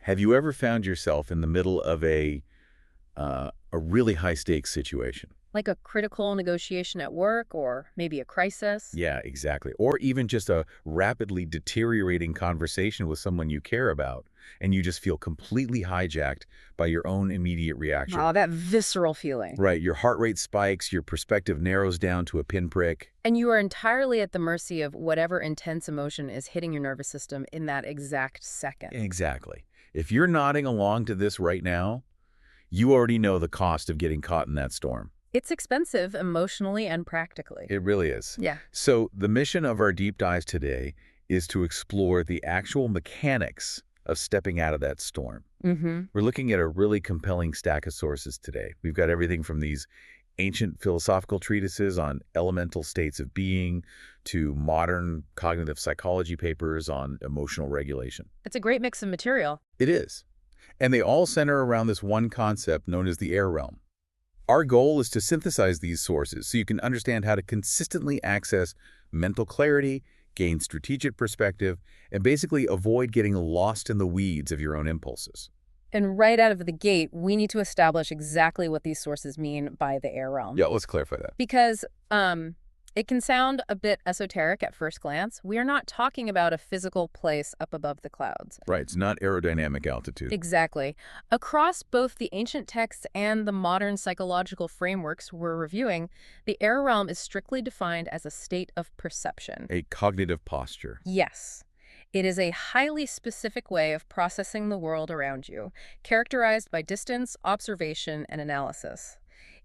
Have you ever found yourself in the middle of a really high-stakes situation? Like a critical negotiation at work or maybe a crisis. Yeah, exactly. Or even just a rapidly deteriorating conversation with someone you care about, and you just feel completely hijacked by your own immediate reaction. Oh, that visceral feeling. Right, your heart rate spikes, your perspective narrows down to a pinprick. And you are entirely at the mercy of whatever intense emotion is hitting your nervous system in that exact second. Exactly. If you're nodding along to this right now, you already know the cost of getting caught in that storm. It's expensive emotionally and practically. It really is. Yeah. So the mission of our deep dives today is to explore the actual mechanics of stepping out of that storm. Mm-hmm. We're looking at a really compelling stack of sources today. We've got everything from these ancient philosophical treatises on elemental states of being to modern cognitive psychology papers on emotional regulation. It's a great mix of material. It is. And they all center around this one concept known as the air realm. Our goal is to synthesize these sources so you can understand how to consistently access mental clarity, gain strategic perspective, and basically avoid getting lost in the weeds of your own impulses. And right out of the gate, we need to establish exactly what these sources mean by the air realm. Yeah, let's clarify that. Because it can sound a bit esoteric at first glance. We are not talking about a physical place up above the clouds. Right, it's not aerodynamic altitude. Exactly. Across both the ancient texts and the modern psychological frameworks we're reviewing, the air realm is strictly defined as a state of perception. A cognitive posture. Yes. It is a highly specific way of processing the world around you, characterized by distance, observation, and analysis.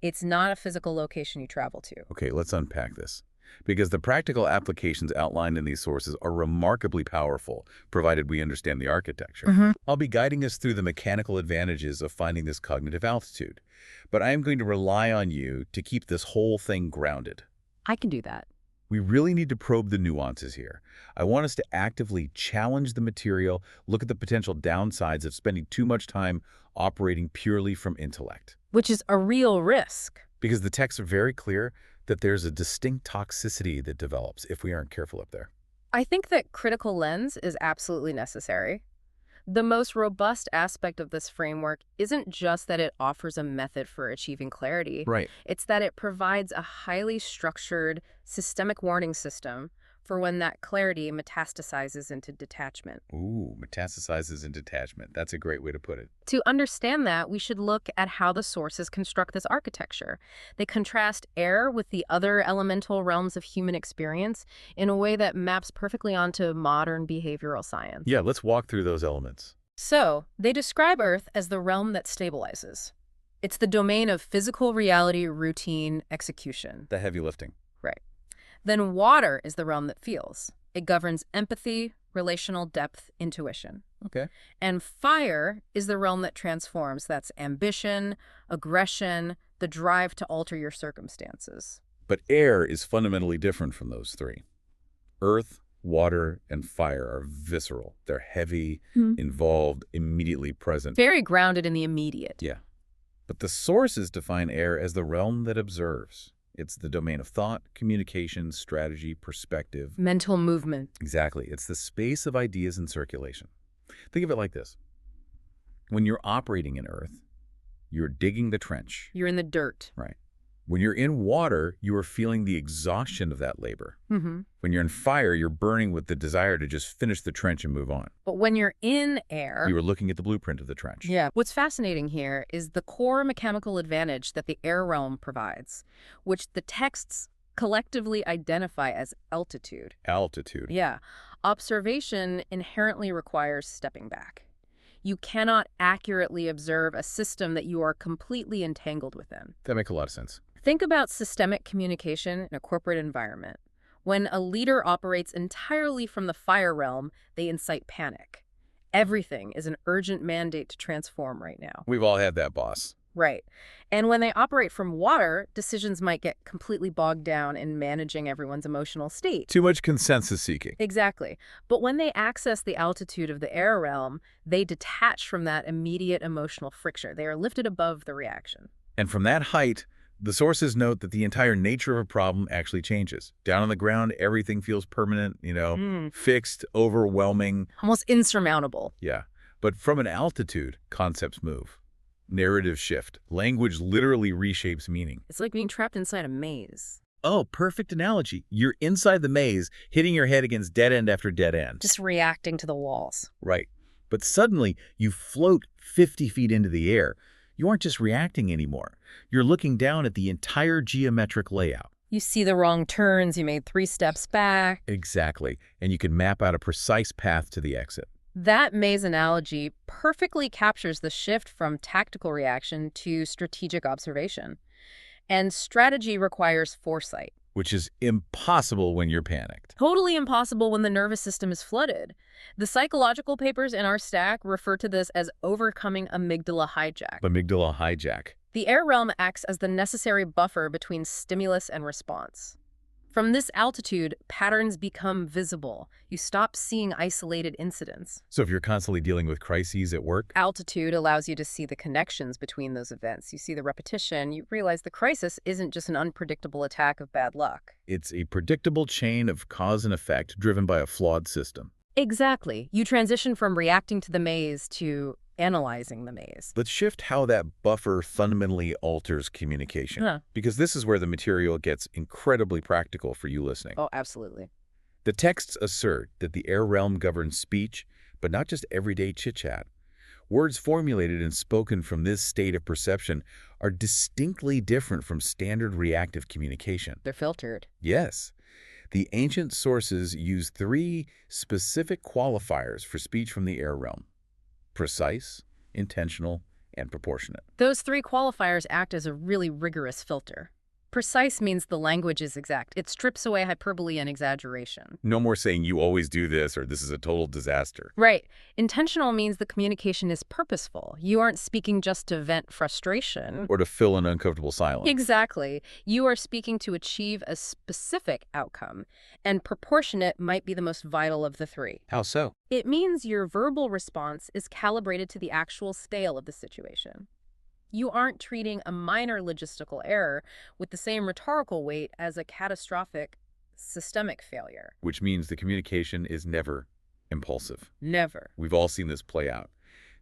It's not a physical location you travel to. Okay, let's unpack this. Because the practical applications outlined in these sources are remarkably powerful, provided we understand the architecture. I'll be guiding us through the mechanical advantages of finding this cognitive altitude, but I am going to rely on you to keep this whole thing grounded. I can do that. We really need to probe the nuances here. I want us to actively challenge the material, look at the potential downsides of spending too much time operating purely from intellect. Which is a real risk. Because the texts are very clear that there's a distinct toxicity that develops if we aren't careful up there. I think that critical lens is absolutely necessary. The most robust aspect of this framework isn't just that it offers a method for achieving clarity. Right. It's that it provides a highly structured, systemic warning system for when that clarity metastasizes into detachment. Ooh, metastasizes in detachment. That's a great way to put it. To understand that, we should look at how the sources construct this architecture. They contrast air with the other elemental realms of human experience in a way that maps perfectly onto modern behavioral science. Yeah, let's walk through those elements. So, they describe Earth as the realm that stabilizes. It's the domain of physical reality, routine, execution. The heavy lifting. Right. Then water is the realm that feels. It governs empathy, relational depth, intuition. Okay. And fire is the realm that transforms. That's ambition, aggression, the drive to alter your circumstances. But air is fundamentally different from those three. Earth, water, and fire are visceral. They're heavy, involved, immediately present. Very grounded in the immediate. Yeah. But the sources define air as the realm that observes. It's the domain of thought, communication, strategy, perspective. Mental movement. Exactly. It's the space of ideas in circulation. Think of it like this. When you're operating in Earth, you're digging the trench. You're in the dirt. Right. When you're in water, you are feeling the exhaustion of that labor. Mm-hmm. When you're in fire, you're burning with the desire to just finish the trench and move on. But when you're in air... You were looking at the blueprint of the trench. Yeah. What's fascinating here is the core mechanical advantage that the air realm provides, which the texts collectively identify as altitude. Altitude. Yeah. Observation inherently requires stepping back. You cannot accurately observe a system that you are completely entangled within. That makes a lot of sense. Think about systemic communication in a corporate environment. When a leader operates entirely from the fire realm, they incite panic. Everything is an urgent mandate to transform right now. We've all had that boss. Right. And when they operate from water, decisions might get completely bogged down in managing everyone's emotional state. Too much consensus seeking. Exactly. But when they access the altitude of the air realm, they detach from that immediate emotional friction. They are lifted above the reaction. And from that height, the sources note that the entire nature of a problem actually changes. Down on the ground, everything feels permanent, fixed, overwhelming. Almost insurmountable. Yeah. But from an altitude, concepts move. Narrative shift. Language literally reshapes meaning. It's like being trapped inside a maze. Oh, perfect analogy. You're inside the maze, hitting your head against dead end after dead end. Just reacting to the walls. Right. But suddenly, you float 50 feet into the air. You aren't just reacting anymore. You're looking down at the entire geometric layout. You see the wrong turns, you made 3 steps back. Exactly. And you can map out a precise path to the exit. That maze analogy perfectly captures the shift from tactical reaction to strategic observation. And strategy requires foresight. Which is impossible when you're panicked. Totally impossible when the nervous system is flooded. The psychological papers in our stack refer to this as overcoming amygdala hijack. Amygdala hijack. The air realm acts as the necessary buffer between stimulus and response. From this altitude, patterns become visible. You stop seeing isolated incidents. So if you're constantly dealing with crises at work, Altitude allows you to see the connections between those events. You see the repetition. You realize the crisis isn't just an unpredictable attack of bad luck. it's a predictable chain of cause and effect driven by a flawed system. Exactly. You transition from reacting to the maze to analyzing the maze. Let's shift how that buffer fundamentally alters communication, because this is where the material gets incredibly practical for you listening. Oh, absolutely. The texts assert that the air realm governs speech, but not just everyday chit-chat. Words formulated and spoken from this state of perception are distinctly different from standard reactive communication. They're filtered. Yes. The ancient sources use 3 specific qualifiers for speech from the air realm: precise, intentional, and proportionate. Those 3 qualifiers act as a really rigorous filter. Precise means the language is exact. It strips away hyperbole and exaggeration. No more saying you always do this or this is a total disaster. Right. Intentional means the communication is purposeful. You aren't speaking just to vent frustration. Or to fill an uncomfortable silence. Exactly. You are speaking to achieve a specific outcome, and proportionate might be the most vital of the 3. How so? It means your verbal response is calibrated to the actual scale of the situation. You aren't treating a minor logistical error with the same rhetorical weight as a catastrophic systemic failure. Which means the communication is never impulsive. Never. We've all seen this play out.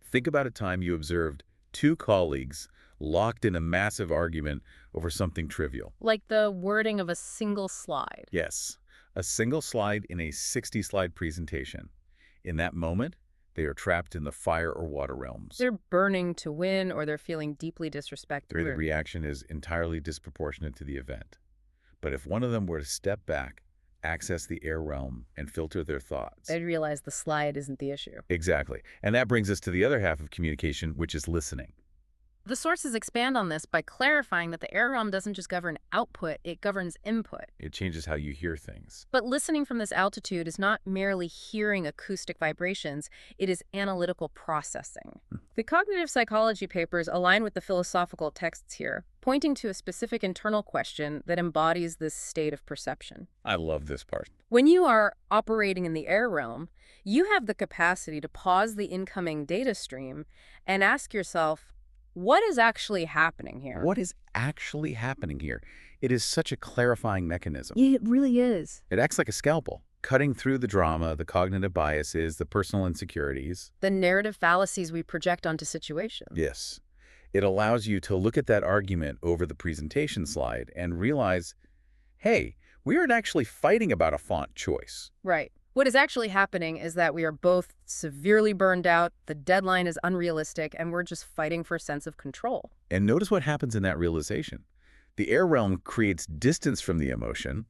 Think about a time you observed 2 colleagues locked in a massive argument over something trivial. Like the wording of a single slide. Yes, a single slide in a 60-slide presentation. In that moment, they are trapped in the fire or water realms. They're burning to win, or they're feeling deeply disrespected. The reaction is entirely disproportionate to the event. But if one of them were to step back, access the air realm, and filter their thoughts, they'd realize the slide isn't the issue. Exactly. And that brings us to the other half of communication, which is listening. The sources expand on this by clarifying that the air realm doesn't just govern output, it governs input. It changes how you hear things. But listening from this altitude is not merely hearing acoustic vibrations, it is analytical processing. The cognitive psychology papers align with the philosophical texts here, pointing to a specific internal question that embodies this state of perception. I love this part. When you are operating in the air realm, you have the capacity to pause the incoming data stream and ask yourself, what is actually happening here? What is actually happening here? It is such a clarifying mechanism. Yeah, it really is. It acts like a scalpel, cutting through the drama, the cognitive biases, the personal insecurities. The narrative fallacies we project onto situations. Yes. It allows you to look at that argument over the presentation slide and realize, hey, we aren't actually fighting about a font choice. Right. What is actually happening is that we are both severely burned out, the deadline is unrealistic, and we're just fighting for a sense of control. And notice what happens in that realization. The air realm creates distance from the emotion,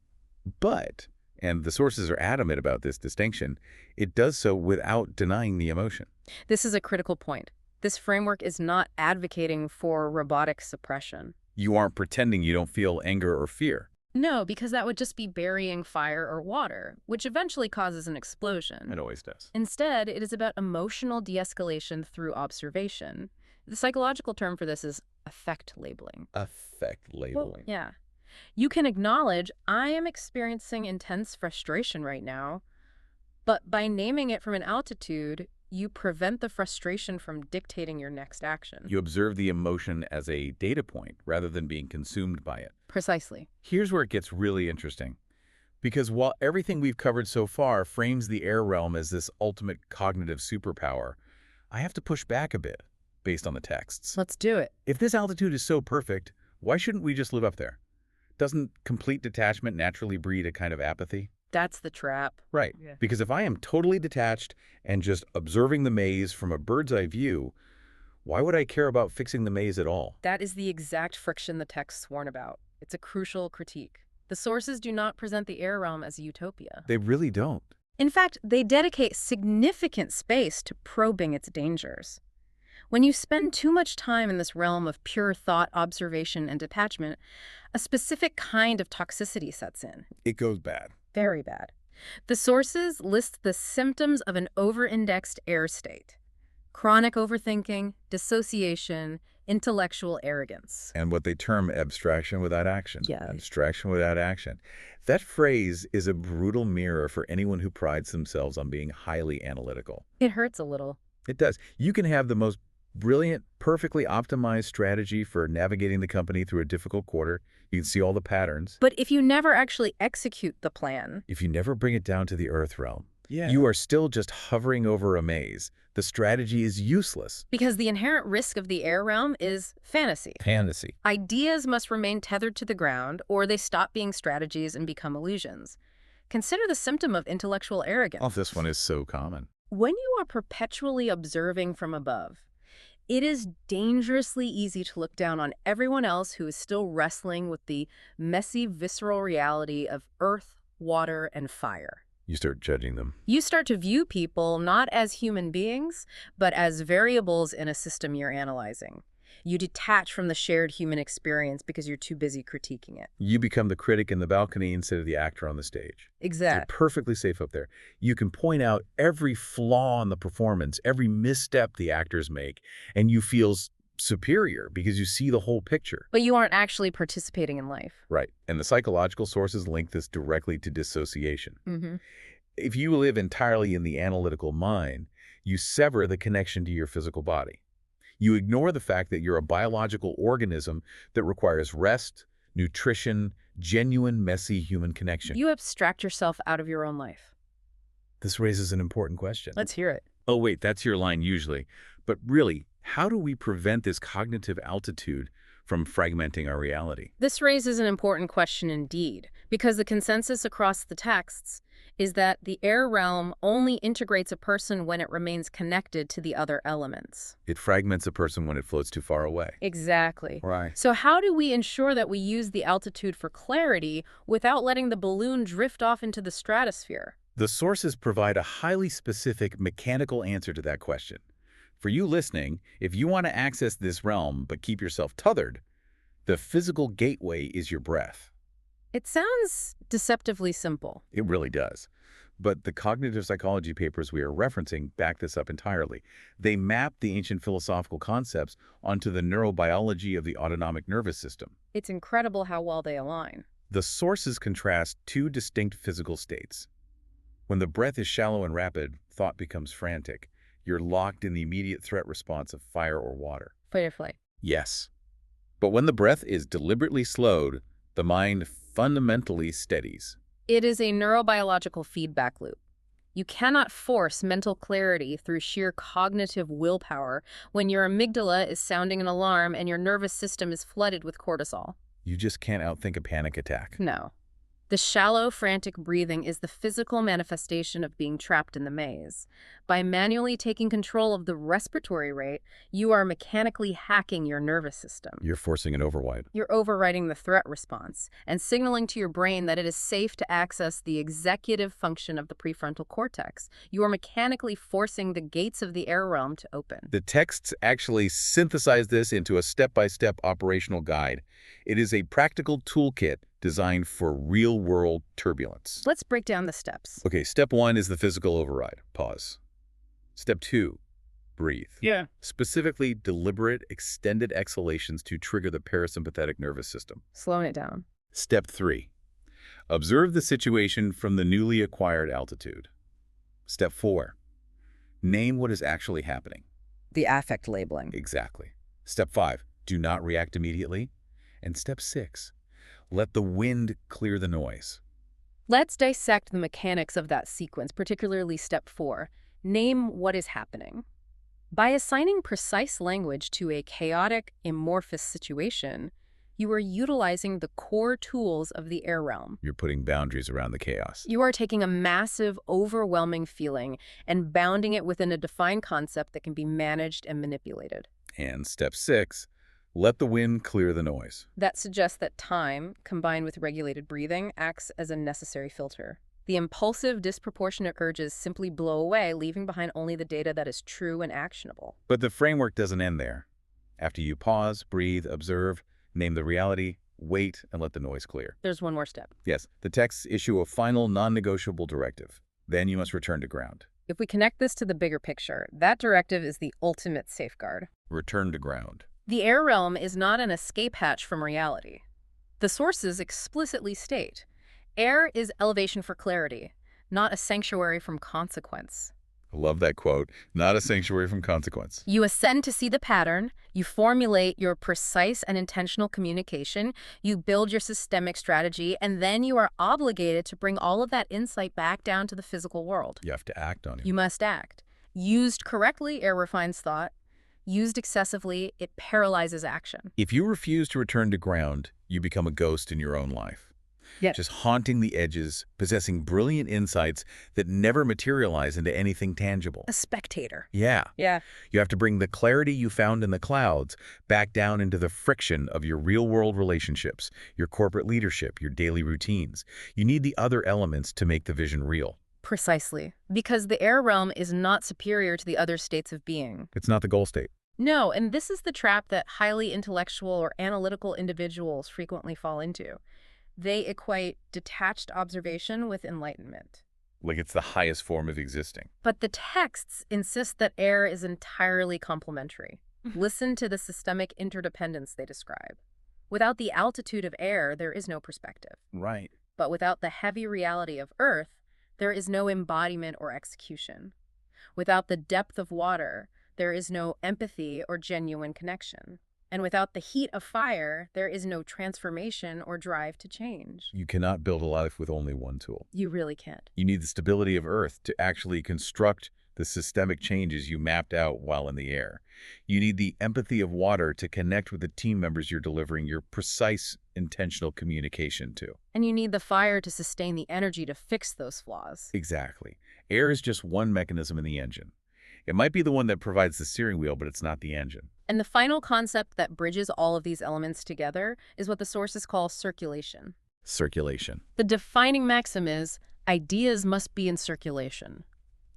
but, and the sources are adamant about this distinction, it does so without denying the emotion. This is a critical point. This framework is not advocating for robotic suppression. You aren't pretending you don't feel anger or fear. No, because that would just be burying fire or water, which eventually causes an explosion. It always does. Instead, it is about emotional de-escalation through observation. The psychological term for this is affect labeling. Affect labeling. Well, yeah. You can acknowledge, I am experiencing intense frustration right now, but by naming it from an altitude, you prevent the frustration from dictating your next action. You observe the emotion as a data point rather than being consumed by it. Precisely. Here's where it gets really interesting. Because while everything we've covered so far frames the air realm as this ultimate cognitive superpower, I have to push back a bit based on the texts. Let's do it. If this altitude is so perfect, why shouldn't we just live up there? Doesn't complete detachment naturally breed a kind of apathy? That's the trap. Right. Yeah. Because if I am totally detached and just observing the maze from a bird's eye view, why would I care about fixing the maze at all? That is the exact friction the texts warn about. It's a crucial critique. The sources do not present the air realm as a utopia. They really don't. In fact, they dedicate significant space to probing its dangers. When you spend too much time in this realm of pure thought, observation, and detachment, a specific kind of toxicity sets in. It goes bad. Very bad. The sources list the symptoms of an over-indexed air state: chronic overthinking, dissociation, intellectual arrogance. And what they term abstraction without action. Yeah. Abstraction without action. That phrase is a brutal mirror for anyone who prides themselves on being highly analytical. It hurts a little. It does. You can have the most brilliant, perfectly optimized strategy for navigating the company through a difficult quarter. You can see all the patterns. But if you never actually execute the plan, If you never bring it down to the earth realm, Yeah. you are still just hovering over a maze. The strategy is useless. because the inherent risk of the air realm is fantasy. Fantasy. Ideas must remain tethered to the ground, or they stop being strategies and become illusions. Consider the symptom of intellectual arrogance. Oh, this one is so common. When you are perpetually observing from above, it is dangerously easy to look down on everyone else who is still wrestling with the messy, visceral reality of earth, water, and fire. You start judging them. You start to view people not as human beings, but as variables in a system you're analyzing. You detach from the shared human experience because you're too busy critiquing it. You become the critic in the balcony instead of the actor on the stage. You're Exactly. perfectly safe up there. You can point out every flaw in the performance, every misstep the actors make, and you feel superior because you see the whole picture. But you aren't actually participating in life. Right. And the psychological sources link this directly to dissociation. Mm-hmm. If you live entirely in the analytical mind, you sever the connection to your physical body. You ignore the fact that you're a biological organism that requires rest, nutrition, genuine, messy human connection. You abstract yourself out of your own life. This raises an important question. Let's hear it. Oh, wait, that's your line usually. But really, how do we prevent this cognitive altitude from fragmenting our reality? This raises an important question indeed, because the consensus across the texts is that the air realm only integrates a person when it remains connected to the other elements. It fragments a person when it floats too far away. Exactly. Right. So how do we ensure that we use the altitude for clarity without letting the balloon drift off into the stratosphere? The sources provide a highly specific mechanical answer to that question. For you listening, if you want to access this realm but keep yourself tethered, the physical gateway is your breath. It sounds deceptively simple. It really does. But the cognitive psychology papers we are referencing back this up entirely. They map the ancient philosophical concepts onto the neurobiology of the autonomic nervous system. It's incredible how well they align. The sources contrast two distinct physical states. When the breath is shallow and rapid, thought becomes frantic. You're locked in the immediate threat response of fire or water. Fight or flight. Yes. But when the breath is deliberately slowed, the mind fundamentally steadies. It is a neurobiological feedback loop. You cannot force mental clarity through sheer cognitive willpower when your amygdala is sounding an alarm and your nervous system is flooded with cortisol. You just can't outthink a panic attack. No. The shallow, frantic breathing is the physical manifestation of being trapped in the maze. By manually taking control of the respiratory rate, you are mechanically hacking your nervous system. You're forcing an override. You're overriding the threat response and signaling to your brain that it is safe to access the executive function of the prefrontal cortex. You are mechanically forcing the gates of the air realm to open. The texts actually synthesize this into a step-by-step operational guide. It is a practical toolkit designed for real-world turbulence. Let's break down the steps. Okay, step 1 is the physical override. Pause. Step 2, breathe. Yeah. Specifically, deliberate, extended exhalations to trigger the parasympathetic nervous system. Slowing it down. Step 3, observe the situation from the newly acquired altitude. Step 4, name what is actually happening. The affect labeling. Exactly. Step 5, do not react immediately. And step 6, let the wind clear the noise. Let's dissect the mechanics of that sequence, particularly step 4. Name what is happening. By assigning precise language to a chaotic, amorphous situation, you are utilizing the core tools of the air realm. You're putting boundaries around the chaos. You are taking a massive, overwhelming feeling and bounding it within a defined concept that can be managed and manipulated. And step 6, let the wind clear the noise. That suggests that time, combined with regulated breathing, acts as a necessary filter. The impulsive, disproportionate urges simply blow away, leaving behind only the data that is true and actionable. But the framework doesn't end there. After you pause, breathe, observe, name the reality, wait, and let the noise clear. There's one more step. Yes, the texts issue a final non-negotiable directive. Then you must return to ground. If we connect this to the bigger picture, that directive is the ultimate safeguard. Return to ground. The air realm is not an escape hatch from reality. The sources explicitly state, air is elevation for clarity, not a sanctuary from consequence. I love that quote. Not a sanctuary from consequence. You ascend to see the pattern, you formulate your precise and intentional communication, you build your systemic strategy, and then you are obligated to bring all of that insight back down to the physical world. You have to act on it. You must act. Used correctly, air refines thought. Used excessively, it paralyzes action. If you refuse to return to ground, you become a ghost in your own life. Yeah. Just haunting the edges, possessing brilliant insights that never materialize into anything tangible. A spectator. Yeah. Yeah. You have to bring the clarity you found in the clouds back down into the friction of your real-world relationships, your corporate leadership, your daily routines. You need the other elements to make the vision real. Precisely. Because the air realm is not superior to the other states of being. It's not the goal state. No, and this is the trap that highly intellectual or analytical individuals frequently fall into. They equate detached observation with enlightenment. Like it's the highest form of existing. But the texts insist that air is entirely complementary. Listen to the systemic interdependence they describe. Without the altitude of air, there is no perspective. Right. But without the heavy reality of earth, there is no embodiment or execution. Without the depth of water, there is no empathy or genuine connection. And without the heat of fire, there is no transformation or drive to change. You cannot build a life with only one tool. You really can't. You need the stability of Earth to actually construct the systemic changes you mapped out while in the air. You need the empathy of water to connect with the team members you're delivering your precise, intentional communication to. And you need the fire to sustain the energy to fix those flaws. Exactly. Air is just one mechanism in the engine. It might be the one that provides the steering wheel, but it's not the engine. And the final concept that bridges all of these elements together is what the sources call circulation. Circulation. The defining maxim is, ideas must be in circulation.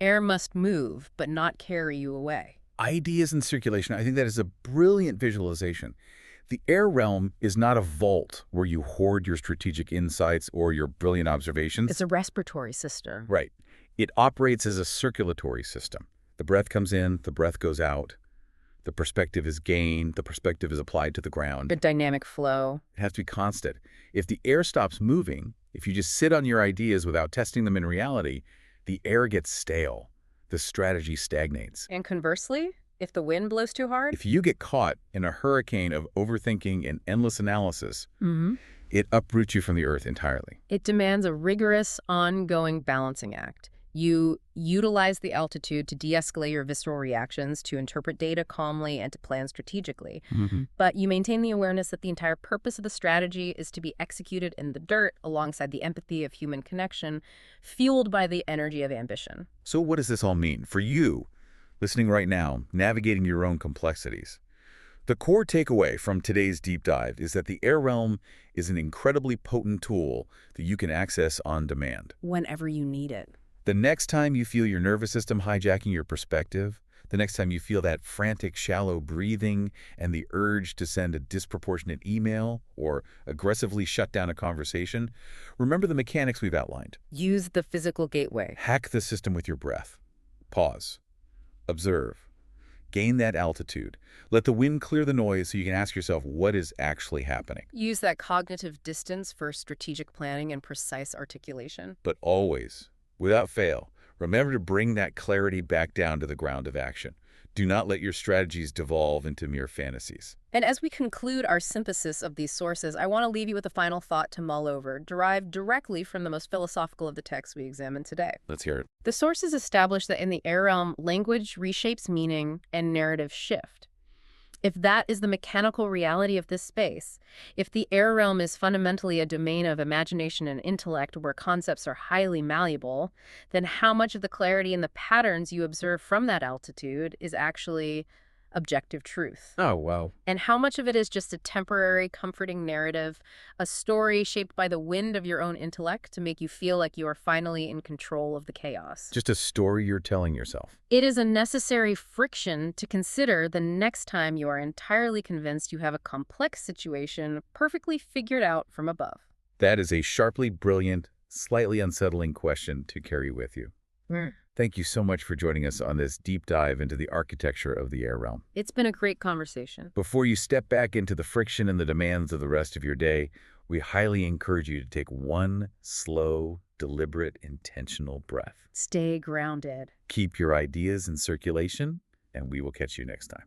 Air must move, but not carry you away. Ideas in circulation. I think that is a brilliant visualization. The air realm is not a vault where you hoard your strategic insights or your brilliant observations. It's a respiratory system. Right. It operates as a circulatory system. The breath comes in, the breath goes out. The perspective is gained, the perspective is applied to the ground. A dynamic flow. It has to be constant. If the air stops moving, if you just sit on your ideas without testing them in reality, the air gets stale. The strategy stagnates. And conversely, if the wind blows too hard, If you get caught in a hurricane of overthinking and endless analysis, it uproots you from the earth entirely. it demands a rigorous, ongoing balancing act. You utilize the altitude to de-escalate your visceral reactions, to interpret data calmly, and to plan strategically. But you maintain the awareness that the entire purpose of the strategy is to be executed in the dirt alongside the empathy of human connection, fueled by the energy of ambition. So what does this all mean for you, listening right now, navigating your own complexities? The core takeaway from today's deep dive is that the air realm is an incredibly potent tool that you can access on demand. Whenever you need it. The next time you feel your nervous system hijacking your perspective, the next time you feel that frantic, shallow breathing and the urge to send a disproportionate email or aggressively shut down a conversation, remember the mechanics we've outlined. Use the physical gateway. Hack the system with your breath. Pause. Observe. Gain that altitude. Let the wind clear the noise so you can ask yourself what is actually happening. Use that cognitive distance for strategic planning and precise articulation. But always, without fail, remember to bring that clarity back down to the ground of action. Do not let your strategies devolve into mere fantasies. And as we conclude our synthesis of these sources, I want to leave you with a final thought to mull over, derived directly from the most philosophical of the texts we examine today. Let's hear it. The sources establish that in the air realm, language reshapes meaning and narrative shift. If that is the mechanical reality of this space, if the air realm is fundamentally a domain of imagination and intellect where concepts are highly malleable, then how much of the clarity and the patterns you observe from that altitude is actually objective truth? Oh, wow. And how much of it is just a temporary, comforting narrative, a story shaped by the wind of your own intellect to make you feel like you are finally in control of the chaos? Just a story you're telling yourself. It is a necessary friction to consider the next time you are entirely convinced you have a complex situation perfectly figured out from above. That is a sharply brilliant, slightly unsettling question to carry with you. Thank you so much for joining us on this deep dive into the architecture of the air realm. It's been a great conversation. Before you step back into the friction and the demands of the rest of your day, we highly encourage you to take one slow, deliberate, intentional breath. Stay grounded. Keep your ideas in circulation, and we will catch you next time.